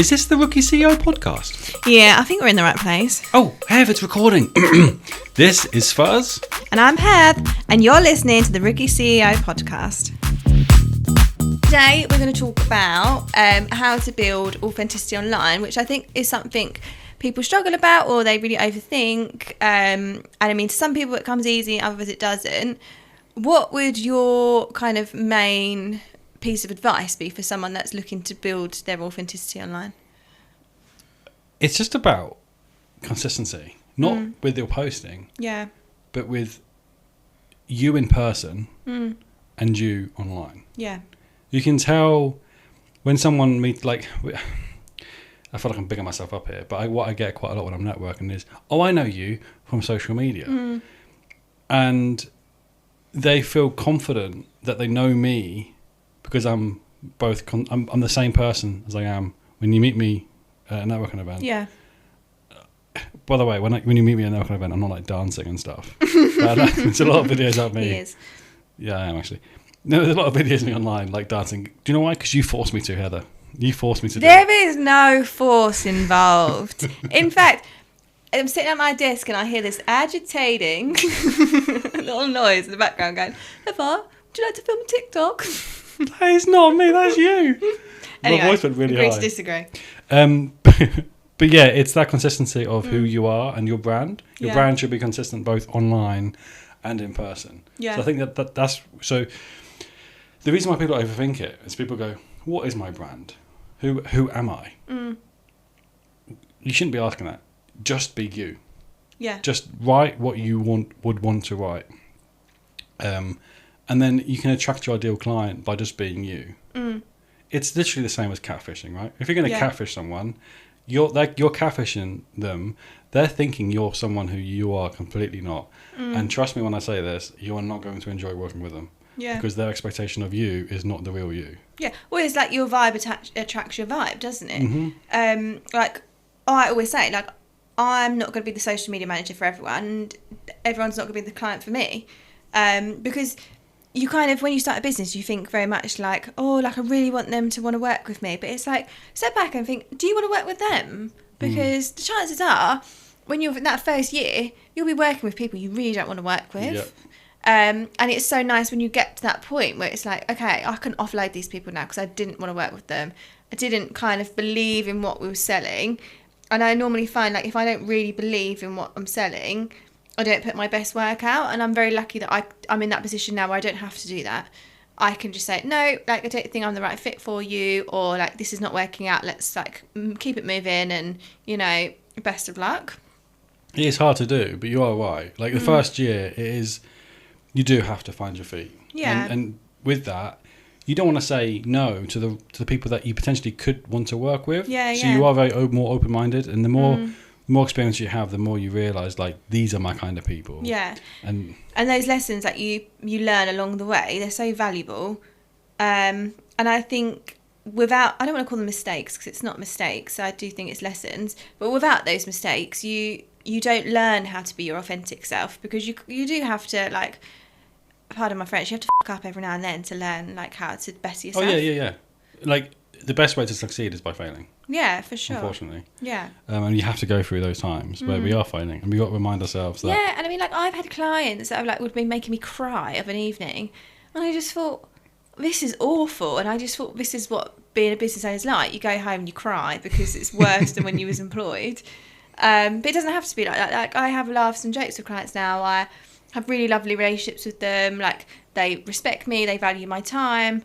Is this the Rookie CEO podcast? Yeah, I think we're in the right place. Oh, Hev, it's recording. This is Fuzz. And I'm Hev, and you're listening to the Rookie CEO podcast. Today, we're going to talk about how to build authenticity online, which I think is something people struggle about or they really overthink. And I mean, to some people it comes easy, others it doesn't. What would your kind of main piece of advice be for someone that's looking to build their authenticity online? It's just about consistency, not with your posting, but with you in person and you online. Yeah. You can tell when someone meets, like, I feel like I'm bigging myself up here, but what I get quite a lot when I'm networking is, oh, I know you from social media. And they feel confident that they know me because I'm both, I'm the same person as I am when you meet me at a networking event. Yeah. By the way, when you meet me at a networking event, I'm not like dancing and stuff. There's a lot of videos of me. He is. Yeah, I am actually. No, there's a lot of videos of me online, like dancing. Do you know why? Because you forced me to, Heather. You forced me to do it. There is no force involved. In fact, I'm sitting at my desk and I hear this agitating little noise in the background going, Heather, would you like to film a TikTok? That is not me, that's you. Anyway, My voice went really agree high. to disagree. But yeah, it's that consistency of who you are and your brand. Your brand should be consistent both online and in person. Yeah. So I think that's... So the reason why people overthink it is people go, what is my brand? Who am I? You shouldn't be asking that. Just be you. Yeah. Just write what you would want to write. And then you can attract your ideal client by just being you. It's literally the same as catfishing, right? If you're going to catfish someone, you're catfishing them. They're thinking you're someone who you are completely not. And trust me when I say this, you are not going to enjoy working with them. Yeah. Because their expectation of you is not the real you. Yeah. Well, it's like your vibe attracts your vibe, doesn't it? Like, I always say, like, I'm not going to be the social media manager for everyone, and everyone's not going to be the client for me. Because you kind of, when you start a business, you think very much like, oh, like I really want them to want to work with me. But it's like, step back and think, do you want to work with them? Because the chances are, when you're in that first year, you'll be working with people you really don't want to work with. Yep. And it's so nice when you get to that point where it's like, okay, I can offload these people now because I didn't want to work with them. I didn't kind of believe in what we were selling. And I normally find, like, if I don't really believe in what I'm selling, I don't put my best work out. And I'm very lucky that I'm in that position now where I don't have to do that. I can just say, no, like, I don't think I'm the right fit for you, or like, this is not working out. Let's like keep it moving, and, you know, best of luck. It is hard to do, but you are right. Like the first year, you do have to find your feet. Yeah. And with that, you don't want to say no to the people that you potentially could want to work with. Yeah, so yeah. you are very more open-minded, and the more experience you have, the more you realise, like, these are my kind of people. Yeah. And those lessons that you learn along the way, they're so valuable. And I think I don't want to call them mistakes because it's not mistakes. I do think it's lessons. But without those mistakes, you don't learn how to be your authentic self, because you do have to, like, pardon my French, you have to fuck up every now and then to learn, like, how to better yourself. Oh, yeah. Like, the best way to succeed is by failing. Yeah, for sure. Unfortunately. Yeah. And you have to go through those times where we are failing, and we got to remind ourselves that. Yeah, and I mean, like, I've had clients that have, like, would be making me cry of an evening, and I just thought, this is awful. And I just thought, this is what being a business owner is like. You go home and you cry because it's worse than when you was employed. But it doesn't have to be like that. Like, I have laughs and jokes with clients now. I have really lovely relationships with them. Like, they respect me, they value my time.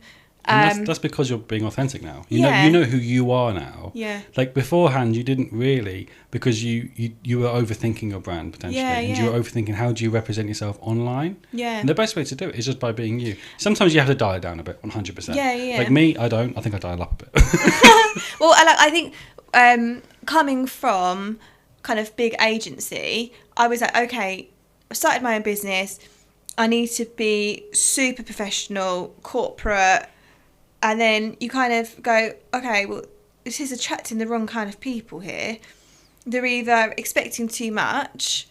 And that's because you're being authentic now. You know who you are now. Yeah. Like, beforehand, you didn't really, because you were overthinking your brand potentially, and you were overthinking how do you represent yourself online. Yeah. And the best way to do it is just by being you. Sometimes you have to dial it down a bit, 100%. Yeah. Like me, I don't. I think I dial up a bit. Well, I think coming from kind of big agency, I was like, okay, I started my own business. I need to be super professional, corporate. And then you kind of go, okay, well, this is attracting the wrong kind of people here. They're either expecting too much,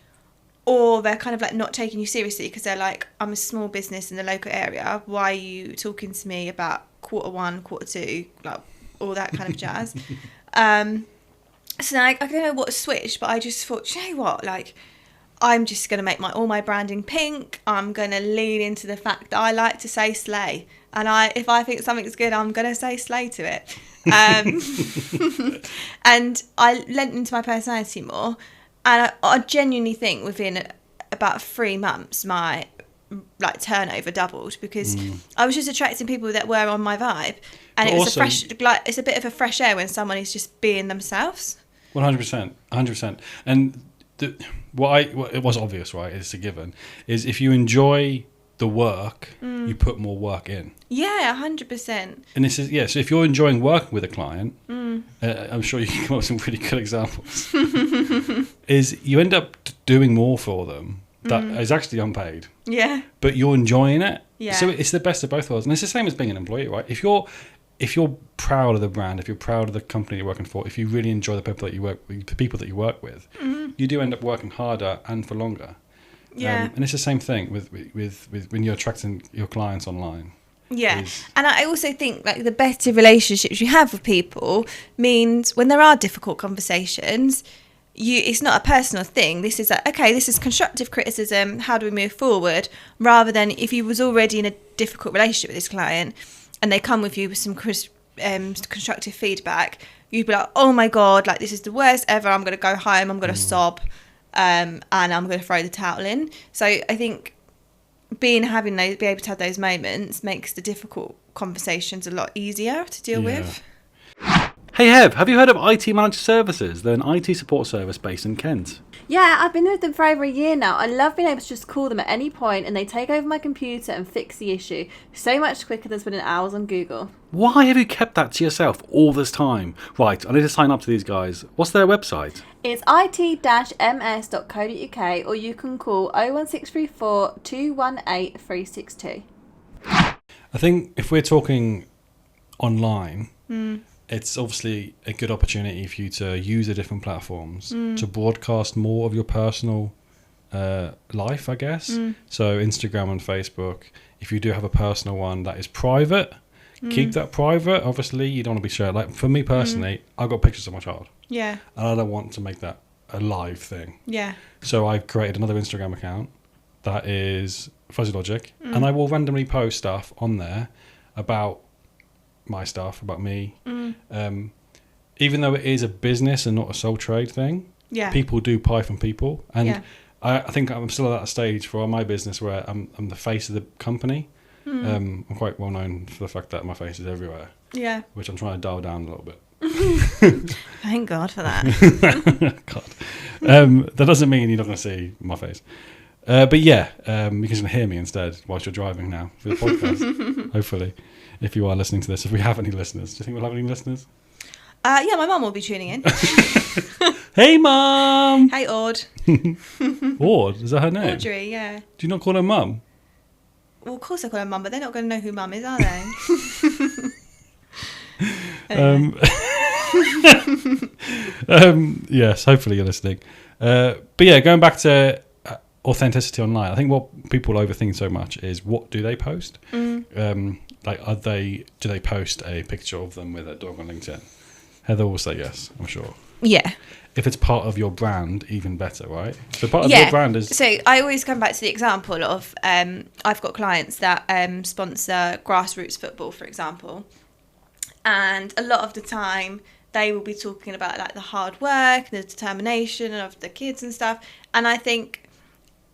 or they're kind of like not taking you seriously because they're like, I'm a small business in the local area. Why are you talking to me about quarter one, quarter two? Like, all that kind of jazz. So now I don't know what switched, but I just thought, you know what, like, I'm just going to make all my branding pink. I'm going to lean into the fact that I like to say slay. And if I think something's good, I'm going to say slay to it. And I lent into my personality more. And I genuinely think within about 3 months, my like turnover doubled, because I was just attracting people that were on my vibe. And But it was also, it's a bit of a fresh air when someone is just being themselves. 100%. And what it was obvious, right? It's a given. Is if you enjoy the work, you put more work in. Yeah, 100%. And this is so if you're enjoying working with a client, I'm sure you can come up with some really good examples. Is you end up doing more for them that is actually unpaid. Yeah. But you're enjoying it. Yeah. So it's the best of both worlds. And it's the same as being an employee, right? If you're proud of the brand, if you're proud of the company you're working for, if you really enjoy the people that you work with, you do end up working harder and for longer. Yeah. And it's the same thing with when you're attracting your clients online. Yeah. And I also think like the better relationships you have with people means when there are difficult conversations, it's not a personal thing. This is like, okay, this is constructive criticism. How do we move forward? Rather than if you was already in a difficult relationship with this client and they come with you with some constructive feedback, you'd be like, oh my God, like this is the worst ever. I'm going to go home. I'm going to sob. And I'm going to throw the towel in. So I think be able to have those moments makes the difficult conversations a lot easier to deal with. Hey Hev, have you heard of IT Managed Services? They're an IT support service based in Kent. Yeah, I've been with them for over a year now. I love being able to just call them at any point and they take over my computer and fix the issue so much quicker than spending hours on Google. Why have you kept that to yourself all this time? Right, I need to sign up to these guys. What's their website? It's it-ms.co.uk or you can call 01634 218 362. I think if we're talking online, it's obviously a good opportunity for you to use the different platforms to broadcast more of your personal life, I guess. So Instagram and Facebook, if you do have a personal one that is private, keep that private. Obviously, you don't want to be shared. Like for me personally, I've got pictures of my child. Yeah. And I don't want to make that a live thing. Yeah. So I've created another Instagram account that is Fuzzy Logic, and I will randomly post stuff on there about my stuff, about me. Even though it is a business and not a sole trade thing, people do buy from people. And I think I'm still at that stage for my business where I'm the face of the company. I'm quite well known for the fact that my face is everywhere. Yeah. Which I'm trying to dial down a little bit. Thank God for that. God. That doesn't mean you're not going to see my face. But yeah, you can hear me instead whilst you're driving now for the podcast. Hopefully, if you are listening to this, if we have any listeners. Do you think we'll have any listeners? Yeah, my mum will be tuning in. Hey, Mum! Hey, Aud. Aud? Is that her name? Audrey, yeah. Do you not call her Mum? Well, of course I call her Mum, but they're not going to know who Mum is, are they? Yes, hopefully you're listening. But yeah, going back to authenticity online, I think what people overthink so much is what do they post? Like, do they post a picture of them with a dog on LinkedIn? Heather will say yes, I'm sure. Yeah. If it's part of your brand, even better, right? So part of your brand is... So I always come back to the example of I've got clients that sponsor grassroots football, for example. And a lot of the time they will be talking about like the hard work, the determination of the kids and stuff. And I think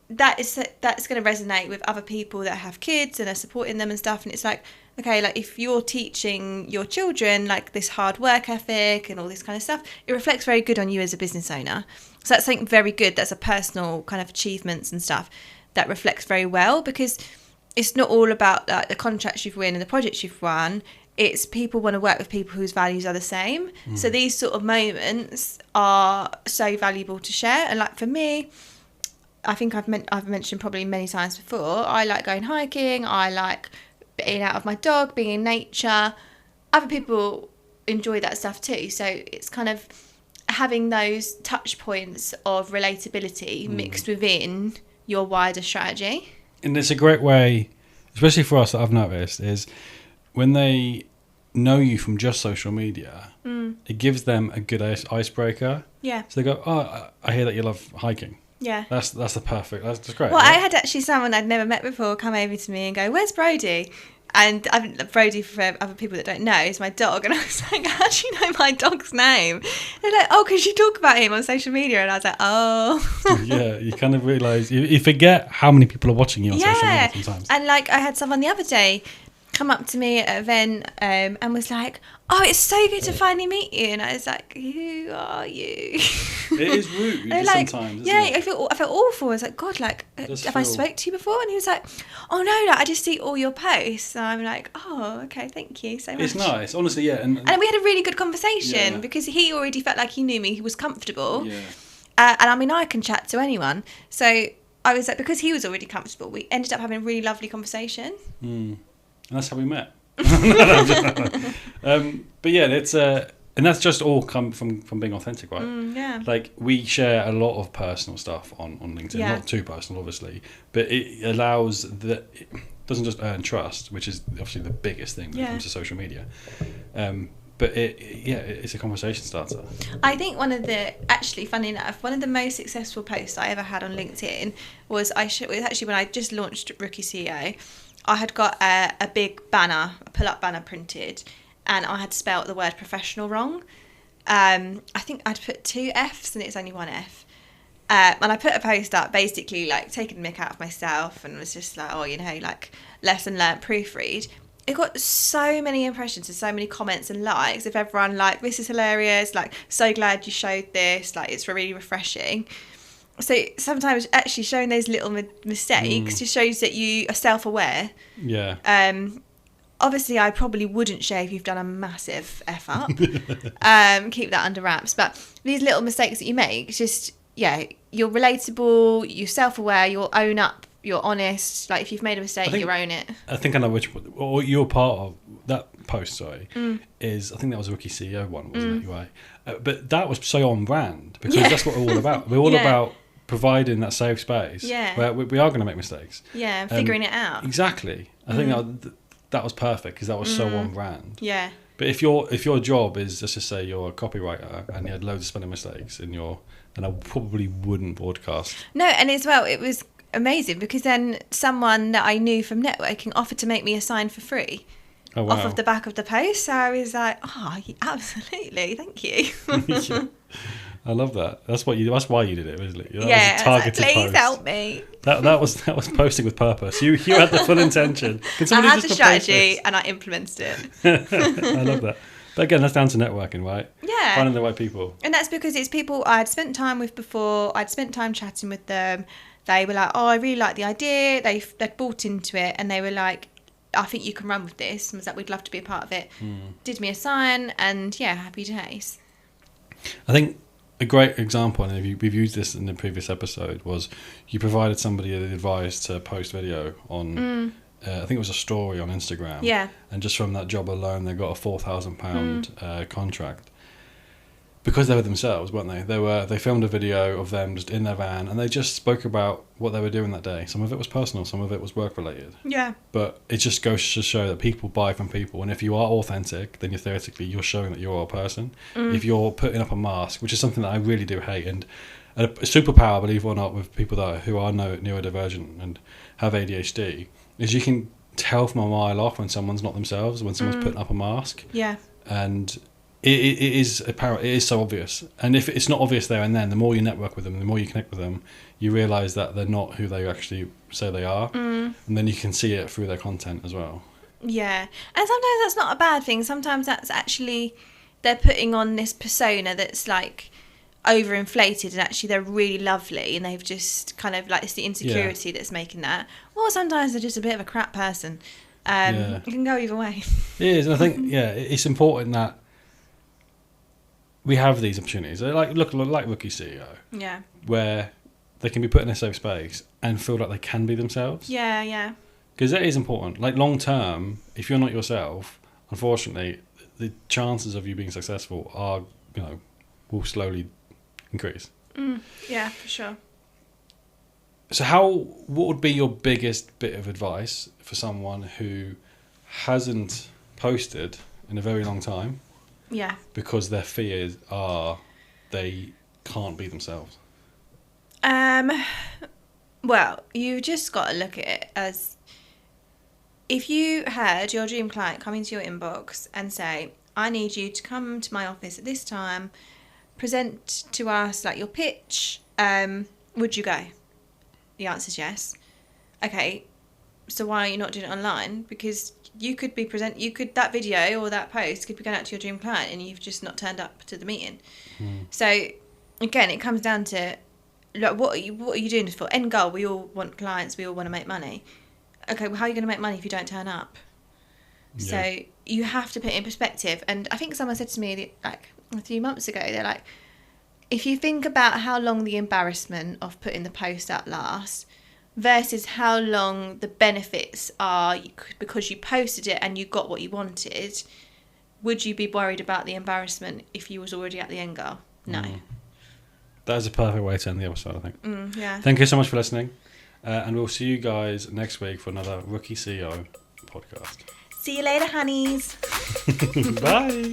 that's going to resonate with other people that have kids and are supporting them and stuff. And it's like, okay, like if you're teaching your children like this hard work ethic and all this kind of stuff, it reflects very good on you as a business owner. So that's something very good. That's a personal kind of achievements and stuff that reflects very well, because it's not all about like the contracts you've won and the projects you've won. It's people want to work with people whose values are the same. So these sort of moments are so valuable to share. And like for me, I think I've mentioned probably many times before, I like going hiking. I like being out of my dog, being in nature. Other people enjoy that stuff too. So it's kind of having those touch points of relatability mixed within your wider strategy. And it's a great way, especially for us that I've noticed, is when they know you from just social media, it gives them a good icebreaker. Yeah. So they go, oh, I hear that you love hiking. Yeah. That's the perfect. That's great. Well, right? I had actually someone I'd never met before come over to me and go, "Where's Brody?" And Brody, for other people that don't know, is my dog. And I was like, "How do you know my dog's name?" They're like, "Oh, because you talk about him on social media." And I was like, "Oh." Yeah, you kind of realise you forget how many people are watching you on social media sometimes. And like I had someone the other day come up to me at an event and was like, "Oh, it's so good to finally meet you." And I was like, "Who are you?" It is rude like, sometimes. Yeah, Isn't it? I felt awful. I was like, "God, like, have I spoke to you before?" And he was like, "Oh no, like, I just see all your posts." And I'm like, "Oh, okay, thank you so much." It's nice, honestly. Yeah, and And we had a really good conversation Yeah. because he already felt like he knew me. He was comfortable. yeah. And I mean, I can chat to anyone. So I was like, because he was already comfortable, we ended up having a really lovely conversation. And that's how we met. But yeah, it's and that's just all come from being authentic, right? Yeah. Like we share a lot of personal stuff on LinkedIn, Yeah. not too personal, obviously, but it allows that it doesn't just earn trust, which is obviously the biggest thing when it comes to social media. But it's a conversation starter. I think actually, funny enough, one of the most successful posts I ever had on LinkedIn was it was actually when I just launched Rookie CEO. I had got a big banner, a pull-up banner printed, and I had spelt the word professional wrong. I think I'd put 2 F's and it's only 1 F. And I put a post up basically like taking the mick out of myself and was just like, oh, you know, like lesson learnt, proofread. It got so many impressions and so many comments and likes of everyone like, this is hilarious, like, so glad you showed this, like, it's really refreshing. So sometimes actually showing those little mistakes just shows that you are self-aware. Yeah. Obviously, I probably wouldn't share if you've done a massive F up. Keep that under wraps. But these little mistakes that you make, it's just, yeah, you're relatable, you're self-aware, you'll own up, you're honest. Like, if you've made a mistake, you own it. I think I know or you're part of that post, is, I think that was a Rookie CEO one, wasn't it, UI? But that was so on brand, because that's what we're all about. We're all about providing that safe space where we are going to make mistakes. Yeah, and figuring it out. Exactly. I think that was perfect, because that was so on brand. Yeah. But if your job is, let's just say you're a copywriter and you had loads of spelling mistakes then I probably wouldn't broadcast. No, and as well, it was amazing because then someone that I knew from networking offered to make me a sign for free. Oh, wow. Off of the back of the post. So I was like, oh, absolutely, thank you. Yeah. I love that. That's why you did it, wasn't it? That was a targeted post. Please help me. That was posting with purpose. You had the full intention. I had the strategy and I implemented it. I love that. But again, that's down to networking, right? Yeah. Finding the right people. And that's because it's people I'd spent time with before. I'd spent time chatting with them. They were like, oh, I really like the idea. They'd bought into it and they were like, I think you can run with this. And was like, we'd love to be a part of it. Did me a sign and happy days. I think a great example, and we've used this in the previous episode, was you provided somebody the advice to post video on, I think it was a story on Instagram. Yeah. And just from that job alone, they got a £4,000 contract. Because they were themselves, weren't they? They filmed a video of them just in their van, and they just spoke about what they were doing that day. Some of it was personal, some of it was work related. Yeah. But it just goes to show that people buy from people, and if you are authentic, then you're showing that you're a person. If you're putting up a mask, which is something that I really do hate, and a superpower, believe it or not, with people who are neurodivergent and have ADHD, is you can tell from a mile off when someone's not themselves, when someone's putting up a mask. Yeah. And it is apparent. It is so obvious, and if it's not obvious there and then, the more you network with them, the more you connect with them, you realise that they're not who they actually say they are, and then you can see it through their content as well. Yeah, and sometimes that's not a bad thing. Sometimes that's actually they're putting on this persona that's like overinflated, and actually they're really lovely, and they've just kind of like it's the insecurity that's making that. Or sometimes they're just a bit of a crap person. It can go either way. It is, and I think it's important that we have these opportunities, like Rookie CEO, where they can be put in a safe space and feel like they can be themselves. Yeah. Because that is important. Like long term, if you're not yourself, unfortunately, the chances of you being successful are, will slowly increase. Yeah, for sure. So what would be your biggest bit of advice for someone who hasn't posted in a very long time Yeah. because their fears are they can't be themselves. Well, you just got to look at it as if you had your dream client come into your inbox and say, I need you to come to my office at this time, present to us like your pitch, would you go? The answer is yes. Okay, so why are you not doing it online? Because you could be that video or that post could be going out to your dream client and you've just not turned up to the meeting. So again, it comes down to like, what are you doing this for? End goal, we all want clients, we all want to make money. Okay, well, how are you going to make money if you don't turn up? Yeah. So you have to put it in perspective. And I think someone said to me like a few months ago, they're like, if you think about how long the embarrassment of putting the post out lasts versus how long the benefits are because you posted it and you got what you wanted, would you be worried about the embarrassment if you was already at the end goal? No. That is a perfect way to end the episode, I think. Yeah. Thank you so much for listening. And we'll see you guys next week for another Rookie CEO podcast. See you later, honeys. Bye.